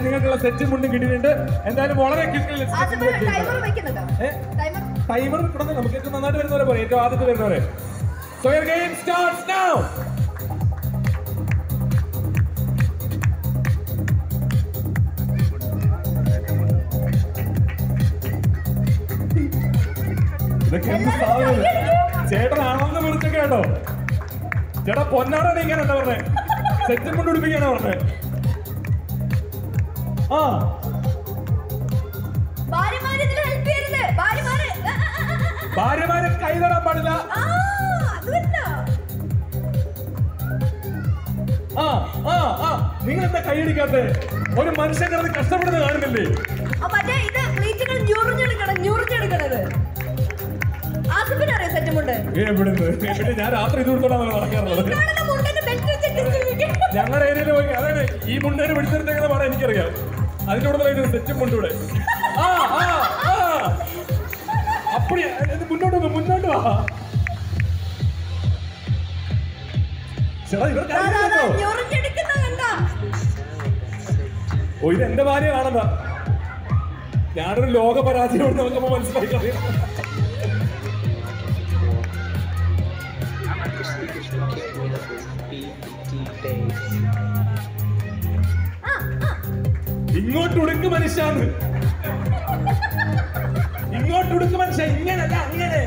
നിങ്ങൾക്കുള്ള സെറ്റും മുണ്ടും കിട്ടിയിട്ടുണ്ട്. എന്തായാലും വളരെ ടൈമർ കിടന്ന് നമുക്ക് ഏറ്റവും നന്നായിട്ട് വരുന്നവരെ പോലെ ഏറ്റവും ആദ്യത്തെ വരുന്നവരെ. So your game starts now. ചേട്ടനാണെന്ന് വിളിച്ചൊക്കെ കേട്ടോ. ചേട്ടാ പൊന്നാടാണ് ഇങ്ങനെ എന്താ പറഞ്ഞേ, സെറ്റും കൊണ്ട് ഉടുപ്പിക്കാനാ പറഞ്ഞേ. ആ ഭാര്യമാരെ കൈ തൊടാൻ പാടില്ല. നിങ്ങൾ എന്താ കൈയടിക്കാത്ത? ഒരു മനുഷ്യൻ കിടന്ന് കഷ്ടപ്പെടുന്നത് കാണുന്നില്ലേ? ഞാൻ രാത്രി ഇത് കൊടുത്തോളാണ് നടക്കാറുള്ളത്. ഞങ്ങളുടെ ഏരിയയിൽ പോയി അതാണ് ഈ മുണ്ടേനെ പിടിച്ചെടുത്തേക്കുന്ന പാടാൻ എനിക്കറിയാം. അതിന്റെ കൂടുതൽ സെറ്റും മുണ്ടൂടെ. അപ്പടി മുന്നോട്ട് വാ. ചേട്ടാ ഓ ഇത് എന്റെ ഭാര്യ കാണണ്ട. ഞാനൊരു ലോക പരാജയം നോക്കുമ്പോ മനസ്സിലായി അറിയാം. ഇങ്ങോട്ട് ഉടുക്ക് മനുഷ്യാന്ന്. ഇങ്ങോട്ട് ഉടുക്ക് മനുഷ്യ. ഇങ്ങനല്ല അങ്ങനെ.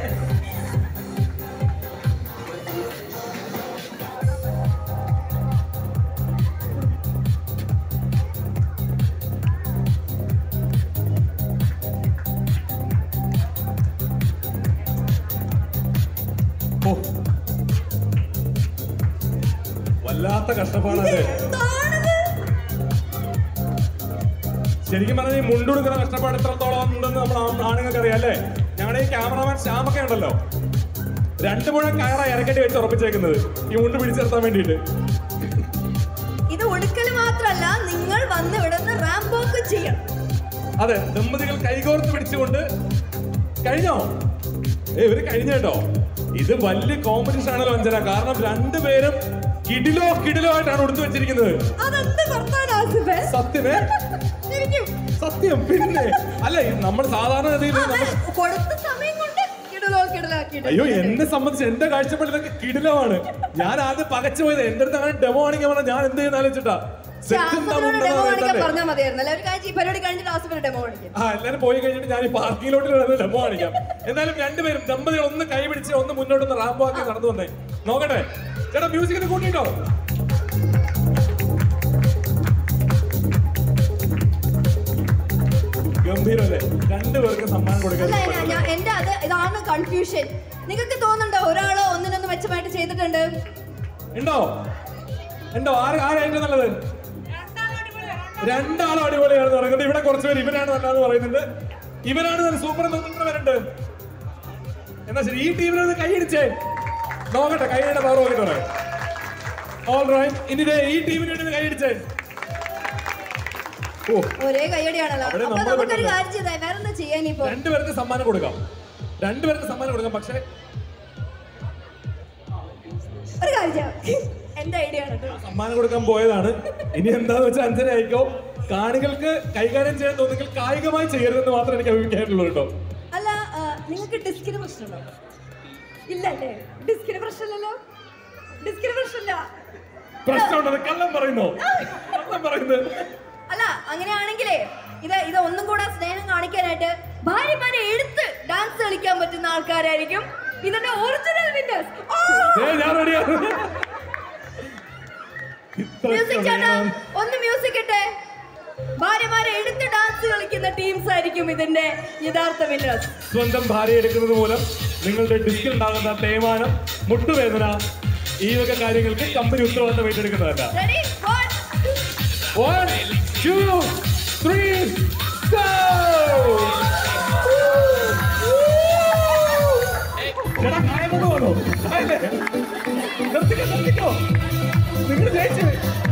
വല്ലാത്ത കഷ്ടപ്പാടാണ്. ശരിക്കും പറഞ്ഞാൽ ഈ മുണ്ടുകൊടുക്കുന്ന കഷ്ടപ്പാട് എത്രത്തോളം ഉണ്ടെന്ന് നമ്മൾ ആണുങ്ങൾക്ക് അറിയാം അല്ലേ? ഞങ്ങളുടെ ഈ ക്യാമറമാൻ ശ്യാമൊക്കെ ഉണ്ടല്ലോ, 2 മുഴം കയറാ ഇറക്കട്ടി വെച്ച് ഉറപ്പിച്ചേക്കുന്നത് ഈ മുണ്ട് പിടിച്ചെടുത്താൻ വേണ്ടിയിട്ട്. ഇത് ഒടുക്കൽ മാത്രല്ല, നിങ്ങൾ വന്ന് ഇവിടുന്ന് റാമ്പ് വാക്ക് ചെയ്യണം. അതെ, ദമ്പതികൾ കൈകോർത്ത് പിടിച്ചുകൊണ്ട് കഴിഞ്ഞോ? ഇവര് കഴിഞ്ഞോ? ഇത് വലിയ കോമ്പറ്റീഷൻ ആണല്ലോ അഞ്ജന. കാരണം 2 പേരും കിടിലോ ആയിട്ടാണ് ഉടുത്തു വെച്ചിരിക്കുന്നത്. സത്യമേ സത്യം. പിന്നെ അല്ല, നമ്മൾ സാധാരണ അയ്യോ എന്നെ സംബന്ധിച്ച് എന്റെ കാഴ്ചപ്പാടിലൊക്കെ കിടിലമാണ്. ഞാൻ ആദ്യം പകച്ചു പോയത്. എന്റെ അടുത്ത് അങ്ങനെ ഡെമോ ആണെങ്കിൽ പറഞ്ഞാൽ ഞാൻ എന്ത് ചെയ്യുന്ന ആലോചിച്ചിട്ടാ. എല്ലാരും പോയി കഴിഞ്ഞിട്ട് ഞാൻ ഈ പാർക്കിങ്ങിലോട്ട് ഡെമോ കാണിക്കാം. എന്നാലും 2 പേരും ദമ്പതികൾ ഒന്ന് കൈ പിടിച്ച് ഒന്ന് മുന്നോട്ടൊന്ന് റാമ്പ് ആക്കി നടന്നു വന്നേ. നോക്കട്ടെ ചേട്ടാ, മ്യൂസിക്കിന് കൂട്ടിട്ടോ. ഗംഭീരല്ലേ? 2 പേർക്ക് സമ്മാനം കൊടുക്കാൻ. ഇതാണ് കൺഫ്യൂഷൻ. നിങ്ങൾക്ക് തോന്നുന്നുണ്ടോ ഒരാളോ ഒന്നിനൊന്ന് മെച്ചമായിട്ട് ചെയ്തിട്ടുണ്ട്? ഉണ്ടോ? ആരായിട്ട് നല്ലത്? 2 ആളും അടിപൊളിയാണെന്ന് പറയുന്നത്. ഇവിടെ കുറച്ച് പേര് ഇവരാണ് നല്ലതെന്ന് പറയുന്നുണ്ട്. ഇവരാണ് സൂപ്പർ തോന്നുന്നവരുണ്ട്. എന്നാ ശരി, ഈ ടീമിനൊന്ന് കൈയടിച്ചേ. നോക്കട്ടെ കൈയുടെ പവർ നോക്കിട്ടോളെ. ഓൾറൈറ്റ്, ഇനി ഈ ടീമിന് വേണ്ടി കൈയടിച്ചേ. ഒരേ കൈയടിയാണല്ലോ. 2 പേർക്ക് സമ്മാനം കൊടുക്കാം. 2 പേർക്ക് സമ്മാനം കൊടുക്കാം. പക്ഷേ ഒരു കാര്യം, എന്റെ ഐഡിയ ആണ്. സമ്മാനം കൊടുക്കാൻ പോയതാണ്. ഇനി എന്താന്ന് വെച്ചാൽ അഞ്ജന ആയിക്കോ. കാണികൾക്ക് കൈകാര്യം ചെയ്യാൻ തോന്നുമെങ്കിൽ കായികമായി ചെയ്യരുതെന്ന് മാത്രം എനിക്ക് അഭിപ്രായമുള്ളൂ കേട്ടോ. അല്ല, നിങ്ങൾക്ക് ഡിസ്കിന് പ്രശ്നമുണ്ടോ? ഇല്ലല്ലേ? ഡിസ്കിന് പ്രശ്നമില്ലല്ലോ. ഡിസ്കിന് പ്രശ്നമില്ല. പ്രശ്നമുണ്ടോ? കള്ളം പറയുന്നോ? അല്ല, അങ്ങനെയാണെങ്കിലേ ഇത് ഒന്നും കൂടെ സ്നേഹം കാണിക്കാനായിട്ട് ഭാര്യമാരെ എടുത്ത് ഡാൻസ് കളിക്കാൻ പറ്റുന്ന ആൾക്കാരായിരിക്കും ഇതിന്റെ ഒറിജിനൽ വിന്നേഴ്സ്. മ്യൂസിക് ചേട്ടാ, ഒന്ന് മ്യൂസിക് ഇട്ടേ. ഭാര്യമാരെ എടുത്ത് ഡാൻസ് കളിക്കുന്ന ടീംസ് ആയിരിക്കും ഇതിന്റെ യഥാർത്ഥ വിന്നേഴ്സ്. സ്വന്തം ഭാര്യ എടുക്കുന്നത് മൂലം നിങ്ങളുടെ ഡിസ്കിൽ ഉണ്ടാകുന്ന തേയ്മാനം, മുട്ടുവേദന, ഈ വക കാര്യങ്ങൾക്ക് കമ്പനി ഉത്തരവാദിത്തം ഏറ്റെടുക്കുന്നതല്ല. 1, 2, 3, go! ചേട്ടാ കായം കൊണ്ടുപോകണോ? നിർത്തിക്കോ. നിങ്ങൾ ജയിച്ചു.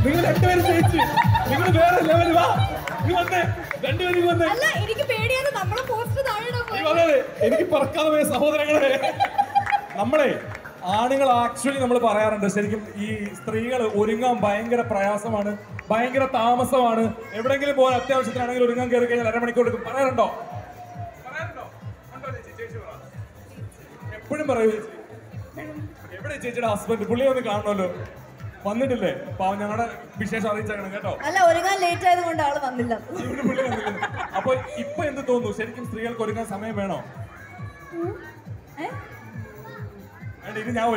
നിങ്ങൾ 2 പേരും ജയിച്ചു. നിങ്ങൾ വേറെ ലെവൽ വാ. നീ വന്നേ. 2 പേരും വന്നേ. നമ്മളെ പോസ്റ്റ് താഴെ എനിക്ക് പറക്കാതെ പോയ സഹോദരങ്ങളെ, നമ്മളെ ആണുങ്ങൾ ആക്ച്വലി നമ്മൾ പറയാറുണ്ട് ശരിക്കും ഈ സ്ത്രീകൾ ഒരുങ്ങാൻ ഭയങ്കര പ്രയാസമാണ്, ഭയങ്കര താമസമാണ്. എവിടെയെങ്കിലും പോകാൻ അത്യാവശ്യത്തിനാണെങ്കിൽ ഒരുങ്ങാൻ കയറി കഴിഞ്ഞാൽ അരമണിക്കൂർ എടുക്കും. പറയാറുണ്ടോ? എപ്പോഴും പറയൂ ചേച്ചി. എവിടെ ചേച്ചിയുടെ ഹസ്ബൻഡ്? പുള്ളി ഒന്ന് കാണണമല്ലോ. വന്നിട്ടില്ലേ? പാവം ഞങ്ങളുടെ വിശേഷം അറിയിച്ചേക്കണം കേട്ടോ. അല്ല, ഒരുങ്ങാൻ ലേറ്റ് ആയതുകൊണ്ട് ആള് വന്നില്ല. പുള്ളി വന്നില്ല. അപ്പൊ ഇപ്പൊ എന്ത് തോന്നുന്നു? ശരിക്കും സ്ത്രീകൾക്ക് ഒരുങ്ങാൻ സമയം വേണോ? ഇത് ഞാൻ